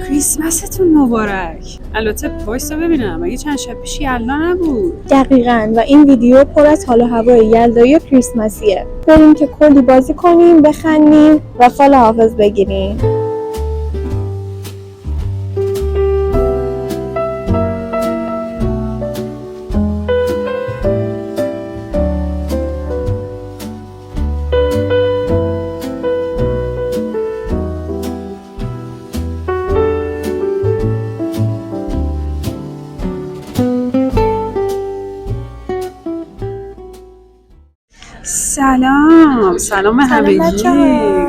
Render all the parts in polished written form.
کریسمستون مبارک. البته وایسا ببینم مگه چند شب پیش یلدا نبود؟ دقیقاً. و این ویدیو پر از حال و هوای یلدایی و کریسمسیه. بریم که کلی بازی کنیم، بخندیم و فال حافظ بگیریم. سلام همگی.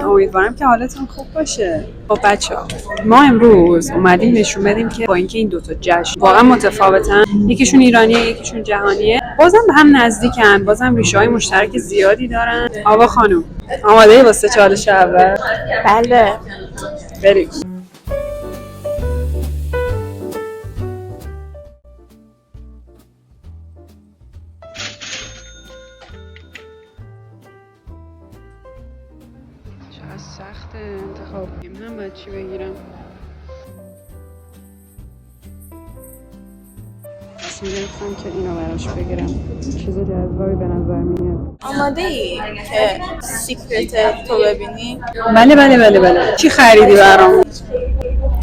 امیدوارم که حالتون خوب باشه. خب بچه‌ها، ما امروز اومدیم نشون بدیم که با اینکه این دوتا جشن واقعا متفاوتن، یکیشون ایرانیه یکیشون جهانیه، بازم به هم نزدیکن، بازم ریشه‌های مشترک زیادی دارن. آوا خانم آماده واسه چالش اول؟ بله. بریم. چقدر سخته انتخاب. نمیدونم باید چی بگیرم. تصمیم گرفتم که اینو براش بگیرم. چیز جذابی به نظر میاد. آماده ای که سیکرت تو ببینی؟ بله. چی خریدی برام؟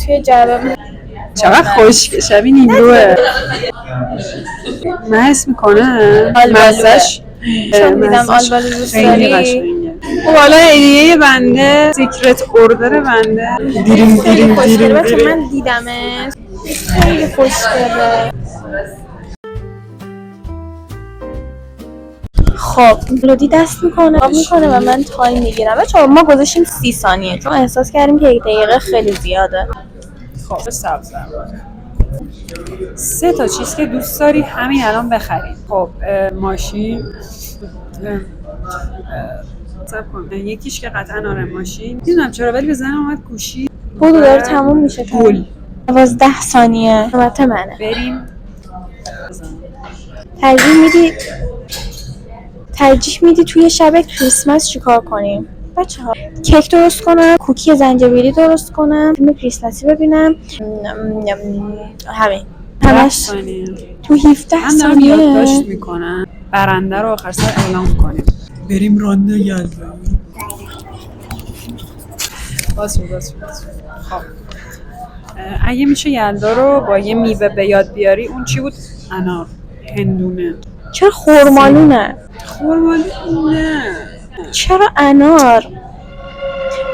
توی جعبه چقدر خوشگل شبیه نیمروه. من حس میکنم مزهش چون دیدم آلبالو دوست خیلی داری. قشنگه. خب حالا هدیه بنده، سیکرت اوردر بنده. خیلی خوشگله. بچه من دیدمش، خیلی خوشگله. خب لودی دست میکنه و من تایم میگیرم. بچه ما گذاشتیم 30 ثانیه چون احساس کردیم که 1 دقیقه خیلی زیاده. خب سبز 3 تا چیز که دوست داری همین الان بخرید. خب ماشین، یکیش که قطعا آره ماشین، نمیدونم چرا ولی بزنم اومد گوشی. بودو داره تموم میشه. پول 12 ثانیه البته منه. بریم. ترجیح میدی توی شب کریسمس چیکار کنیم؟ بچه‌ها کیک درست کنم، کوکی زنجبیلی درست کنم، فیلم کریسمسی ببینم، همش تو 17 ثانیه یادداشت میکنن. برنده رو آخر سر اعلام کنیم. بریم راننده یلدا. باز. خب اگه میشه یلدا رو با یه میوه به یاد بیاری، اون چی بود؟ انار، هندونه. چرا خرمالونه؟ خرمالونه. چرا انار؟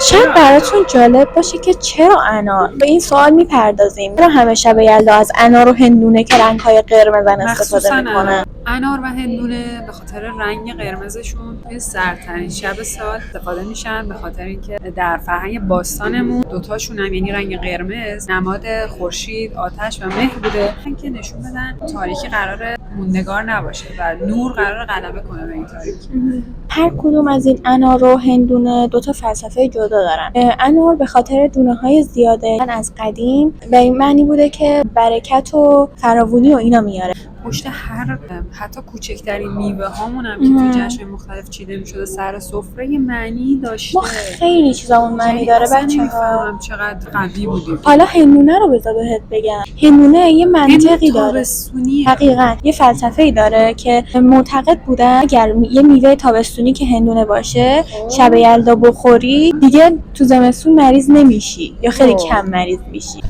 شاید براتون جالب باشه که چرا انار. به این سوال میپردازیم. چرا همه شب یلدا از انار و هندونه که رنگ‌های قرمزن استفاده میکنن؟ انار و هندونه به خاطر رنگ قرمزشون توی سردترین شب سال استفاده میشن، به خاطر اینکه در فرهنگ باستانمون دوتاشون هم، یعنی رنگ قرمز نماد خورشید، آتش و مهر بوده، اینکه نشون بدن تاریکی قراره موندگار نباشه و نور قراره غلبه کنه به این تاریکی. هر کدوم از این انار و هندونه 2 تا فلسفه جدا دارن. انار به خاطر دونه‌های زیاده از قدیم به این معنی بوده که برکت و فراوانی و اینا میاره. پشت هر حتی کوچکترین میوه هامون هم که توی جشن مختلف چیده میشده سر سفره یه معنی داشته. ما خیلی چیزامون معنی داره بچه‌ها. چقدر قوی بودیم. حالا هندونه رو بذار بهت بگم. هندونه یه منطقی داره. تابستونیه. دقیقاً یه فلسفه‌ای داره که معتقد بودن اگر یه میوه تابستونی که هندونه باشه شب یلدا بخوری دیگه تو زمستون مریض نمیشی یا خیلی کم مریض میشی.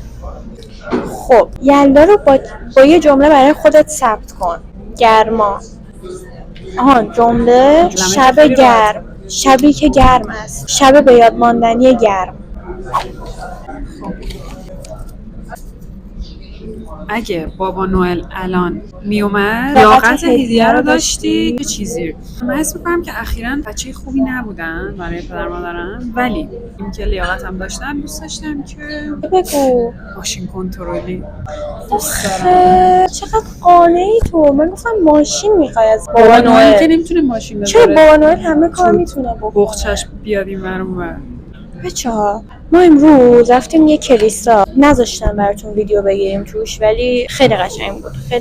خب یلدا رو با یه جمله برای خودت ثبت کن. گرما. جمله شب گرم. شبی که گرم است. شب به یاد ماندنی گرم. اگه بابا نوئل الان میومد لیاقت هدیه رو داشتی چه چیزی؟ من حس میکنم که اخیراً بچه خوبی نبودن برای پدر مادرم، ولی اینکه لیاقت هم داشتن دوست داشتم که بگو ماشین کنترلی دوست دارم. چقدر قانعی تو. من گفتم ماشین میخوای از بابا نوئل که نمیتونه ماشین بذاره. چرا بابا نوئل همه کار میتونه بکنه. بخچش بیاد این ور اون ور. بچه‌ها ما امروز رفتیم یه کلیسا، نذاشتم براتون ویدیو بگیریم توش، ولی خیلی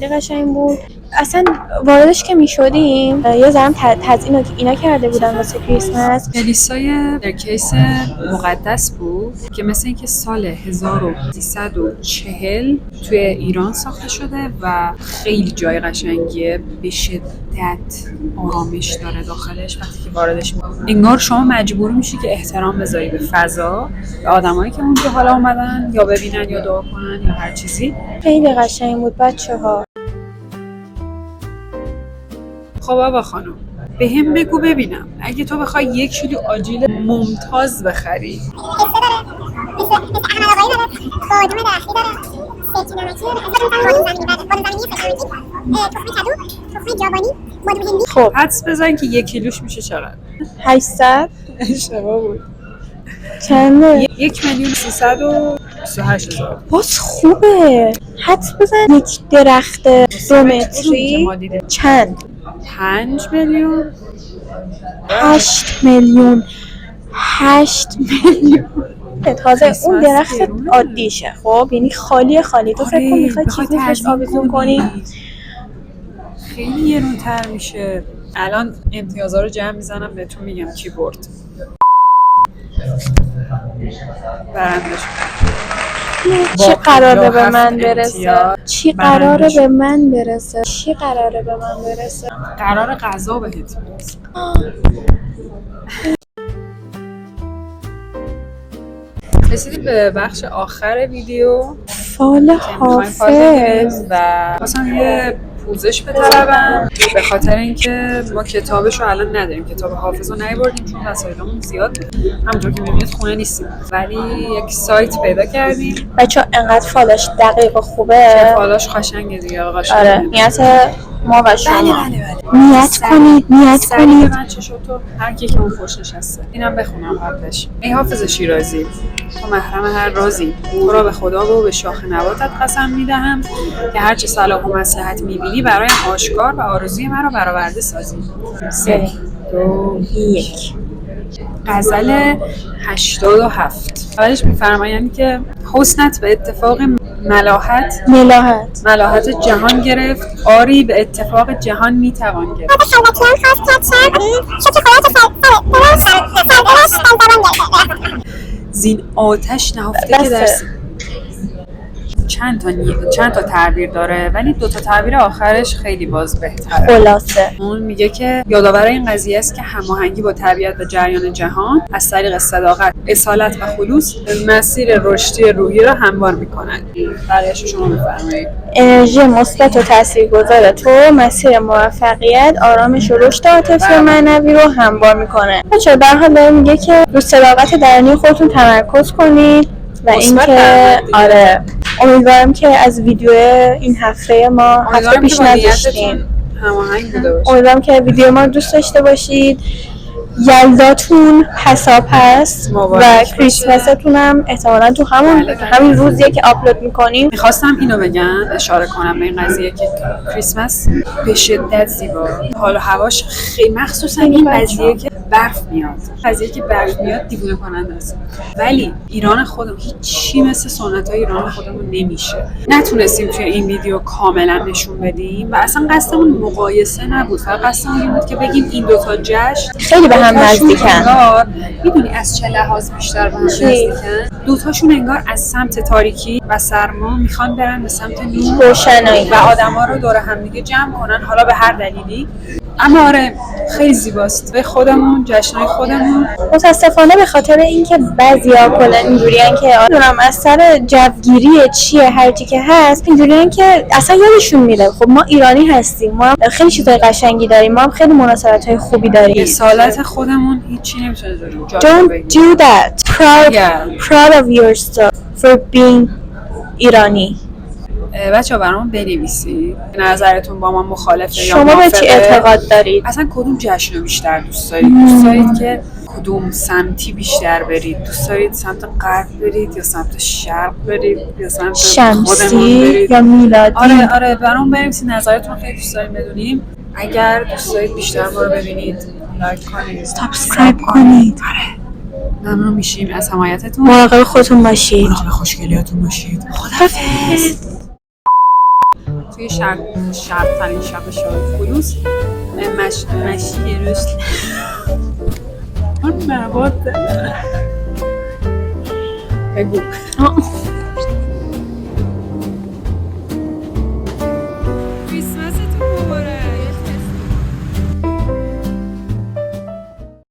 قشنگ بود. اصلا واردش که میشدیم یه ذره تزیین اینا کرده بودن واسه کریسمس. کلیسای درکیس مقدس بود که مثل اینکه سال 1340 توی ایران ساخته شده و خیلی جای قشنگیه، به شدت آرامش داره داخلش. وقتی که واردش انگار شما مجبور میشی که احترام بذاری به فضا، به آدمایی که اونجا حالا اومدن یا ببینن یا دعا کنن یا هر چیزی. خیلی قشنگ بود بچه‌ها. خب بابا خانم، به هم بگو ببینم، اگه تو بخوای 1 کیلو آجیل ممتاز بخری خب حدس بزن که 1 کیلوش میشه چقدر؟ 800 اشتباه بود. چنده؟ 1,328,000. باز خوبه. حدس بزن یک درخت 2 متری چند؟ 5 میلیون 8 میلیون. 8 میلیون. تازه اون درخت عادیشه، خب یعنی خالی تو فکر کن میخوای چیزی روش آویزون کنی، خیلی گرون‌تر میشه. الان امتیازها رو جمع میزنم بهتون میگم کی برد. برنده شد. چی قراره به من برسه؟ قرار غذا بهت برسه. رسیدیم به بخش آخر ویدیو، فال حافظ و مثلا یه پوزش بطلبم به خاطر اینکه ما کتابش رو الان نداریم، کتاب حافظ رو نیاوردیم چون وسایلمون زیاد بود. همونطور که می‌بینید خونه نیستیم، ولی یک سایت پیدا کردیم. بچه‌ها انقدر فالش دقیق و خوبه، فالاش قشنگه دیگه. قشنگه. آره، نیت ما و شما. بله. نیت کنید. من چه شد تو هر کی که اون خوش نشسته. اینم بخونم قبلش. ای حافظ شیرازی، تو محرم هر رازی، تو را به خدا و به شاخ نباتت قسم میدهم که هر چه صلاح و مصلحت میبینی برایم آشکار و آرزوی مرا برآورده سازی. 3 2 1. غزل 87. اولش میفرمایند که حسنت به اتفاق ملاحت جهان گرفت، آری به اتفاق جهان میتوان گرفت. زین آتش نهفته که در چند تا تعبیر داره، ولی 2 تا تعبیر آخرش خیلی باز بهتره. خلاصه اون میگه که یادآور این قضیه است که هماهنگی با طبیعت و جریان جهان از طریق صداقت، اصالت و خلوص مسیر رشدی روحی را هموار می‌کند. بقیه‌اش شما بفرمایید. انرژی مثبت و تاثیرگذار تو مسیر موفقیت، آرامش و رشد عاطفی و معنوی رو هموار می‌کنه. بچه‌ها در حال داره میگه که رو صداقت درونی خودتون تمرکز کنید و اینکه آره، امیدوارم که از ویدیو این هفته ما هفته پیش نذاشتیم هماهنگ بوده باشه. امیدوارم که ویدیو ما دوست داشته باشید. یلداتون پساپس و کریسمستون هم احتمالاً تو همین روزیه که آپلود میکنیم. میخواستم اینو بگم، اشاره کنم به این قضیه که کریسمس به شدت زیبا، حال و هواش خیلی، مخصوصا این قضیه که برف میاد دیوونه کننده است. ولی ایران خودمون هیچی مثل سنت‌های ایران خودمون نمیشه. نتونستیم توی این ویدیو کاملا نشون بدیم و اصلا قصدمون مقایسه نبود، فقط قصدمون این بود که بگیم این 2 تا جشن خیلی به هم نزدیکن. میدونی از چه لحاظ بیشتر به هم نزدیکن؟ 2 تاشون انگار از سمت تاریکی و سرما میخوان برن به سمت نور روشنایی و آدما رو دور هم دیگه جمع کنن، حالا به هر دلیلی. اما آره خیلی زیباست. به خودمون، جشنای خودمون، متاسفانه به خاطر اینکه بعضیا کلا اینجوریان که نمیدونم از سر جوگیری چیه هر چی که هست، اینجوریان که اصلا یادشون میره. خب ما ایرانی هستیم، ما خیلی چیزای قشنگی داریم، ما هم خیلی مناسبت‌های خوبی داریم. اصالت خودمون هیچی نمیتونه داریم. Don't do that. Proud of yourself for being ایرانی. بچه‌ها برامون بنویسید نظرتون با ما مخالفه یا شما به چی اعتقاد دارید؟ اصلا کدوم جشن رو بیشتر دوست دارید؟ دوست دارید که کدوم سمتی بیشتر برید؟ دوست دارید سمت غرب برید یا سمت شرق برید یا سمت شمسی یا میلادی؟ آره برامون بنویسید، نظرتون خیلی دوست داریم بدونیم. اگر دوست دارید بیشتر ما رو ببینید، لایک کنید، سابسکرایب کنید. آره ممنون میشیم از حمایتتون. مراقب خودتون باشید. مراقب خوشگلیاتون باشید. خداحافظ. توی شرط‌ترین شب شاد خلوص مشی روز اون مواد بگو